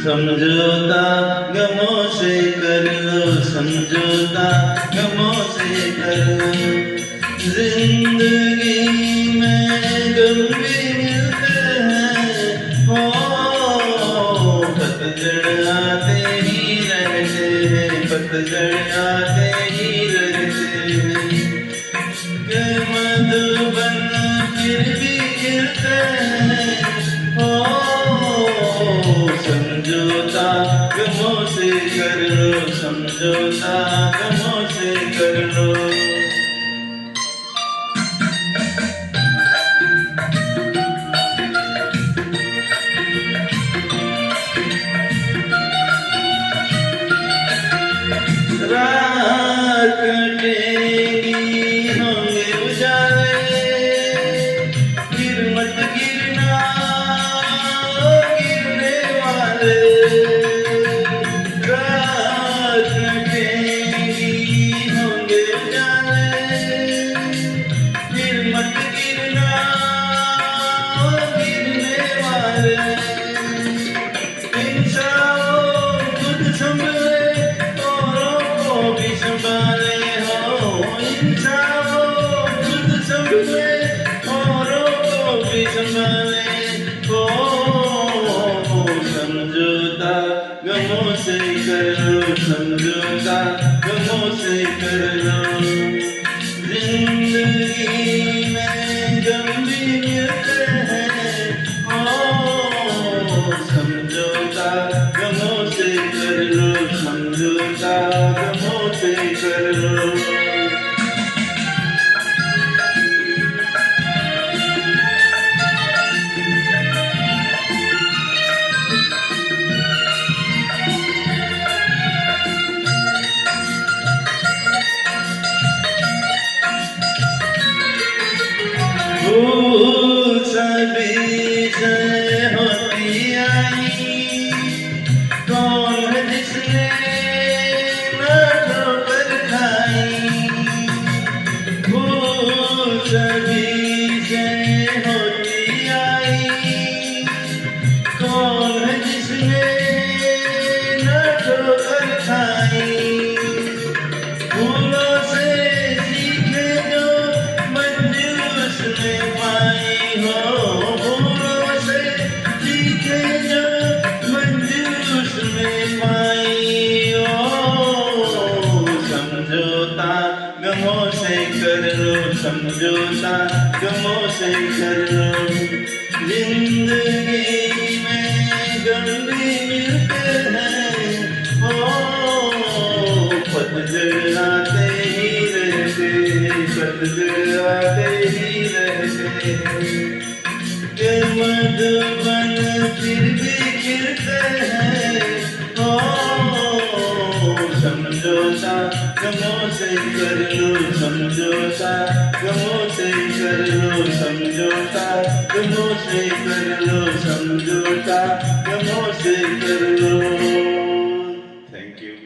समझौता गमों से कर लो, समझौता गमों से कर लो। जिंदगी में गम भी मिलते हैं, हो पतझड़ आते ही रहते हैं, पतझड़ आते ही रहते हैं। के मधुबन फिर भी गिरते हैं, हो समझौता गमों से कर लो, समझौता गमों से कर लो। रात कटेगी होंगे उजाले, गिर मत गिरना गिरने वाले। रात कटेगी होंगे उजाले, गिर मत गिरना गिरने वाले। इंसान खुद संभले भी संभाले, हो इंसान खुद संभले औरों को भी संभाले, हो समझौता गमों से कर लो, समझौता गमों से कर लो। जिंदगी में गम भी मिलते हैं, हो समझौता गमों से कर लो, समझौता गमों से कर लो। भूल सभी से होती आई, कौन है जिसने न ठोकर खाई। भूल सभी से होती आई, कौन है जिसने न ठोकर खाई। भूलों से सीखे जो मंजिल उसने पाई, हो भूलों से सीखे जो मंजिल उसने पाई। हो समझौता गमों से कर लो, समझौता गमों से कर लो। जिंदगी में गम भी मिलते हैं, हो पतझड़ आते ही रहते हैं, पतझड़ आते ही रहते हैं। के मधुबन फिर भी गिरते हैं, हो समझौता गमों से कर लो, समझौता गमों से कर लो, समझौता गमों से कर लो, समझौता